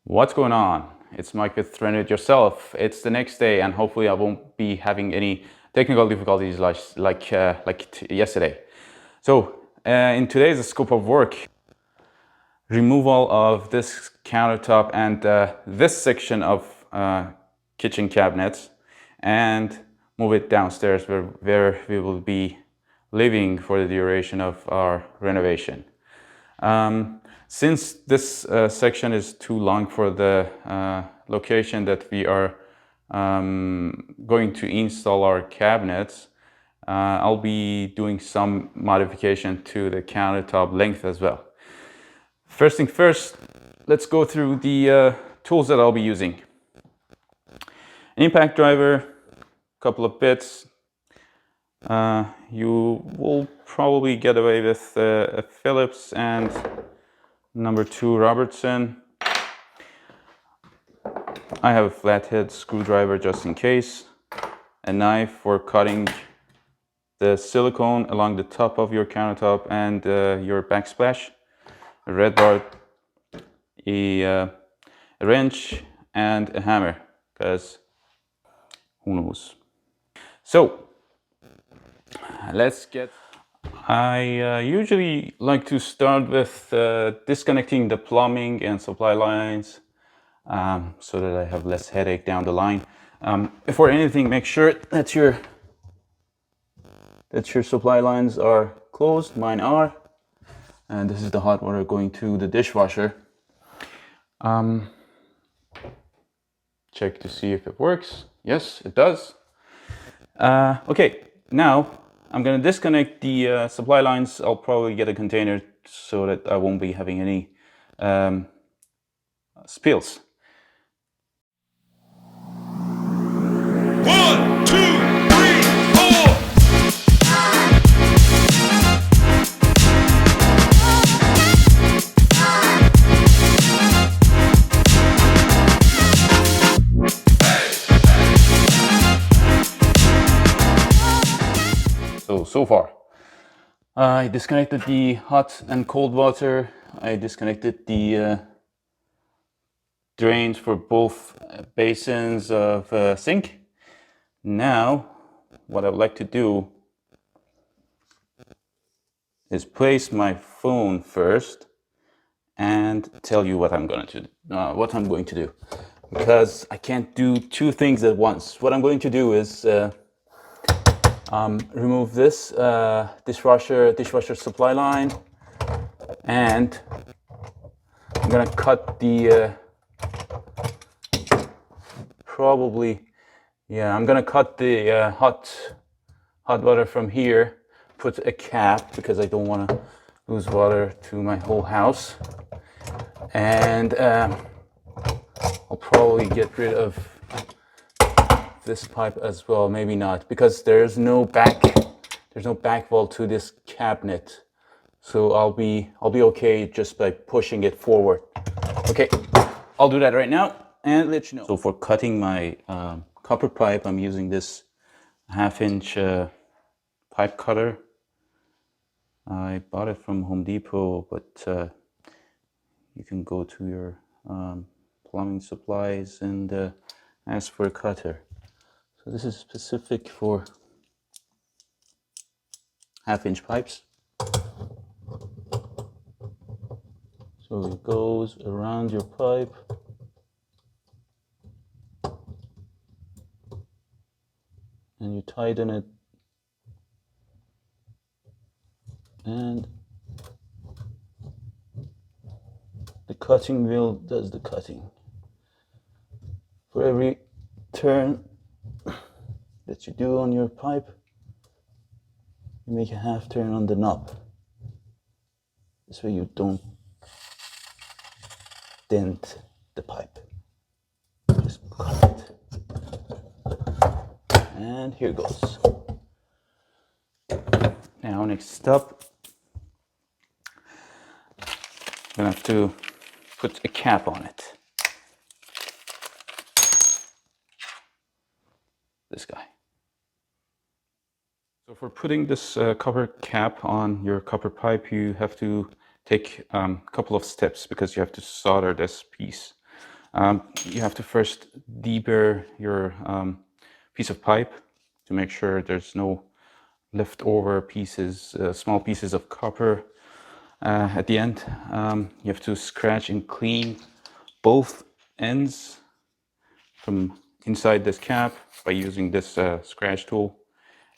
What's going on? It's Mike with Renovate Yourself. It's the next day, and hopefully I won't be having any technical difficulties like yesterday. So in today's scope of work, removal of this countertop and this section of kitchen cabinets, and move it downstairs where we will be living for the duration of our renovation. Since this section is too long for the location that we are going to install our cabinets, I'll be doing some modification to the countertop length as well. First thing first, let's go through the tools that I'll be using. An impact driver, a couple of bits. You will probably get away with a Phillips and number 2 Robertson. I have a flathead screwdriver just in case, a knife for cutting the silicone along the top of your countertop and your backsplash, a red bar, a wrench, and a hammer, because who knows. So let's get. I usually like to start with disconnecting the plumbing and supply lines so that I have less headache down the line. Before anything, make sure that your supply lines are closed. Mine are. And this is the hot water going to the dishwasher. Check to see if it works. Yes, it does. Okay, now I'm going to disconnect the supply lines. I'll probably get a container so that I won't be having any spills. 1, 2, 3, 4. So far, I disconnected the hot and cold water. I disconnected the drains for both basins of sink. Now, what I would like to do is place my phone first and tell you what I'm going to do, because I can't do two things at once. What I'm going to do is remove this dishwasher supply line, and I'm gonna cut the I'm gonna cut the hot water from here, put a cap because I don't want to lose water to my whole house, and I'll probably get rid of this pipe as well. Maybe not, because there's no back wall to this cabinet, so I'll be okay just by pushing it forward. Okay, I'll do that right now and let you know. So for cutting my copper pipe, I'm using this 1/2-inch pipe cutter. I bought it from Home Depot, but you can go to your plumbing supplies and ask for a cutter. So this is specific for 1/2-inch pipes. So it goes around your pipe. And you tighten it. And the cutting wheel does the cutting. For every turn that you do on your pipe, you make a 1/2 turn on the knob. This way you don't dent the pipe. Just cut it. And here goes. Now next up, I'm gonna have to put a cap on it. This guy. So for putting this copper cap on your copper pipe, you have to take a couple of steps, because you have to solder this piece. You have to first deburr your piece of pipe to make sure there's no leftover pieces, small pieces of copper at the end. You have to scratch and clean both ends from inside this cap by using this scratch tool,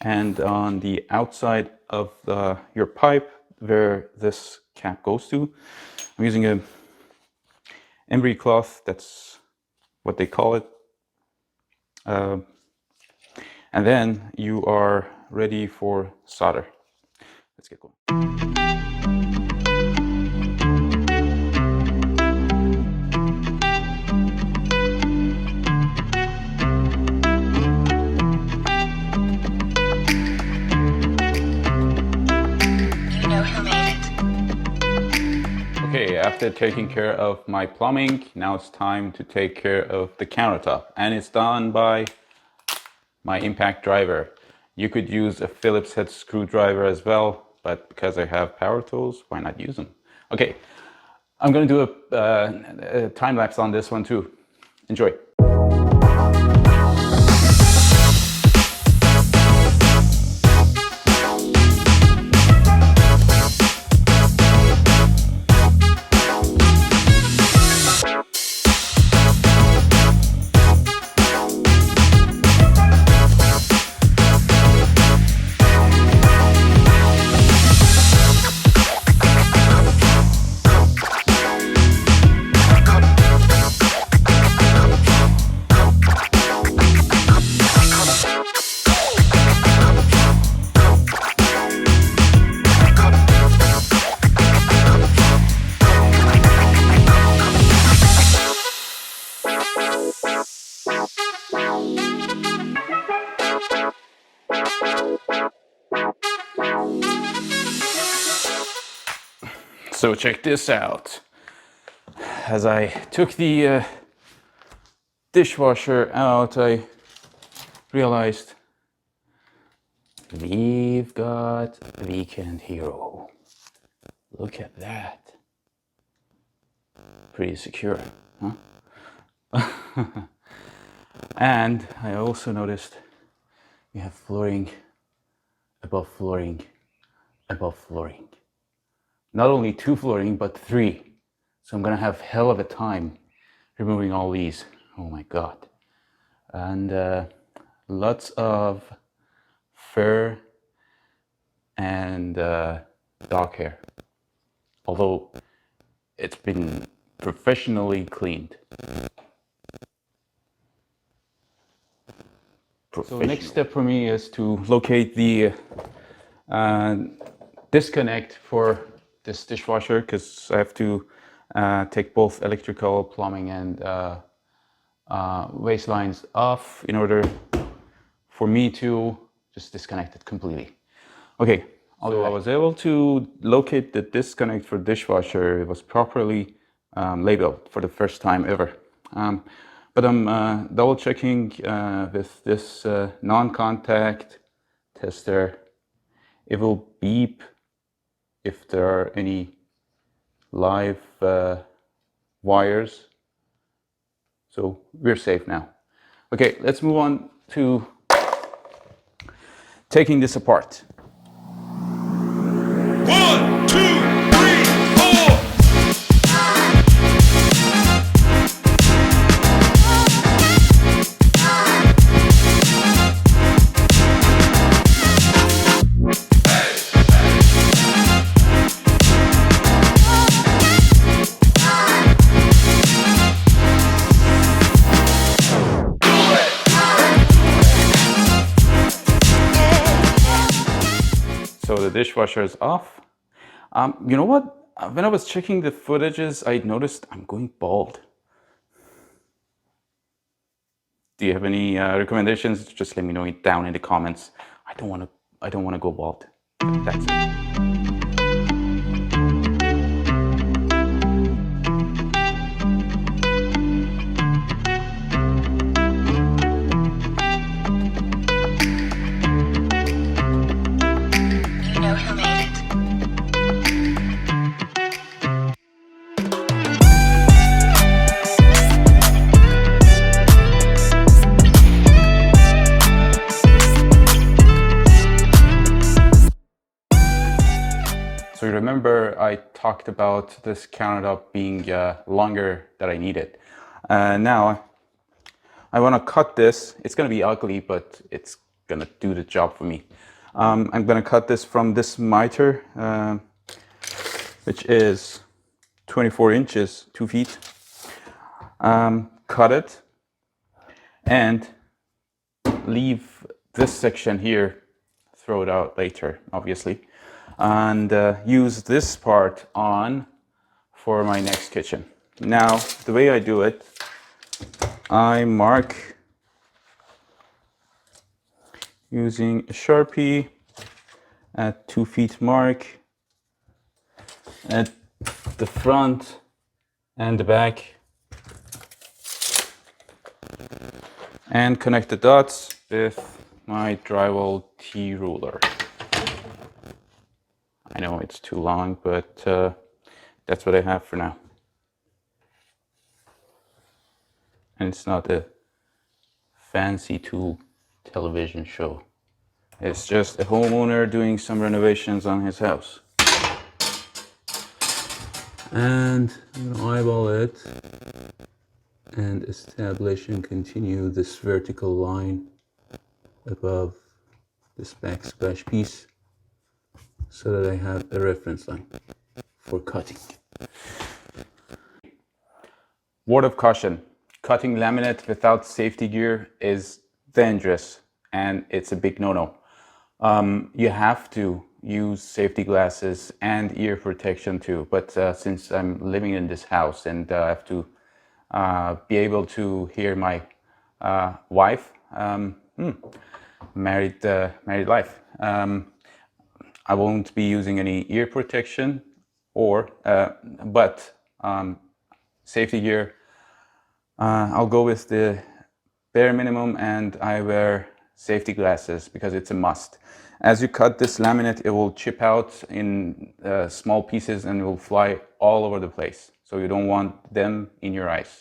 and on the outside of your pipe where this cap goes to, I'm using a embry cloth, that's what they call it, and then you are ready for solder. Let's get going. Okay, after taking care of my plumbing, now it's time to take care of the countertop, and it's done by my impact driver. You could use a Phillips head screwdriver as well, but because I have power tools, why not use them? Okay, I'm gonna do a time lapse on this one too. Enjoy. So check this out. As I took the dishwasher out, I realized we've got Weekend Hero. Look at that. Pretty secure, huh? And I also noticed we have flooring above flooring above flooring. Not only 2 flooring, but 3. So I'm gonna have hell of a time removing all these. Oh my God. And lots of fur and dog hair. Although it's been professionally cleaned. So the next step for me is to locate the disconnect for this dishwasher, because I have to take both electrical, plumbing, and waste lines off in order for me to just disconnect it completely. Okay, so I was able to locate the disconnect for dishwasher. It was properly labeled for the first time ever. But I'm double checking with this non-contact tester. It will beep if there are any live wires. So we're safe now. Okay, let's move on to taking this apart. 1, 2, 3, 4. So the dishwasher is off. You know what? When I was checking the footages, I noticed I'm going bald. Do you have any recommendations? Just let me know it down in the comments. I don't want to go bald. That's it. remember I talked about this countertop being longer than I needed. Now I want to cut this. It's going to be ugly, but it's going to do the job for me. I'm going to cut this from this miter, which is 24 inches, 2 feet. Cut it and leave this section here, throw it out later, obviously, and use this part on for my next kitchen. Now, the way I do it, I mark using a Sharpie at 2 feet mark at the front and the back, and connect the dots with my drywall T-ruler. I know it's too long, but that's what I have for now. And it's not a fancy tool television show. It's just a homeowner doing some renovations on his house. And I'm gonna eyeball it and establish and continue this vertical line above this backsplash piece so that I have a reference line for cutting. Word of caution, cutting laminate without safety gear is dangerous and it's a big no-no. You have to use safety glasses and ear protection too, but since I'm living in this house and I have to be able to hear my wife, married life, I won't be using any ear protection or but safety gear, I'll go with the bare minimum, and I wear safety glasses because it's a must. As you cut this laminate, it will chip out in small pieces and it will fly all over the place. So you don't want them in your eyes.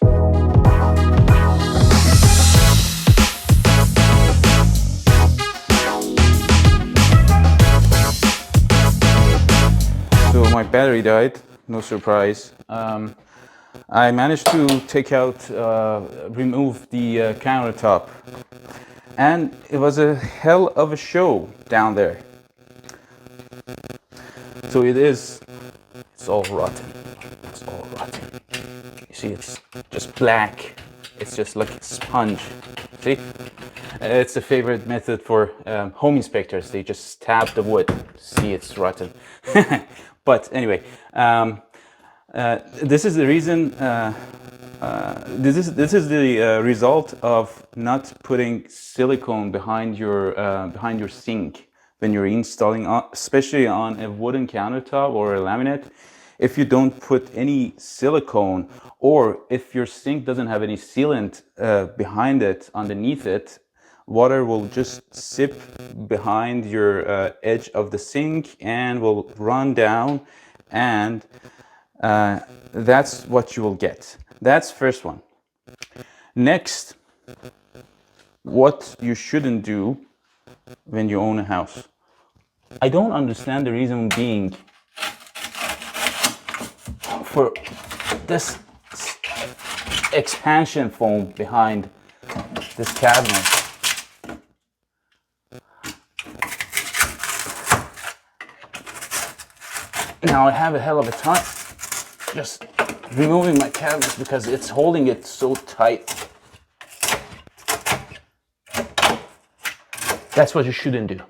So my battery died, no surprise. I managed to remove the countertop, and it was a hell of a show down there. So it's all rotten. It's all rotten. You see, it's just black. It's just like a sponge. See? It's a favorite method for home inspectors. They just stab the wood. See, it's rotten. But anyway, this is the reason. This is the result of not putting silicone behind your sink when you're installing, especially on a wooden countertop or a laminate. If you don't put any silicone, or if your sink doesn't have any sealant behind it, underneath it, water will just sip behind your edge of the sink and will run down, and that's what you will get. That's first one. Next, what you shouldn't do when you own a house. I don't understand the reason being for this expansion foam behind this cabinet. Now I have a hell of a time just removing my cabinet because it's holding it so tight. That's what you shouldn't do.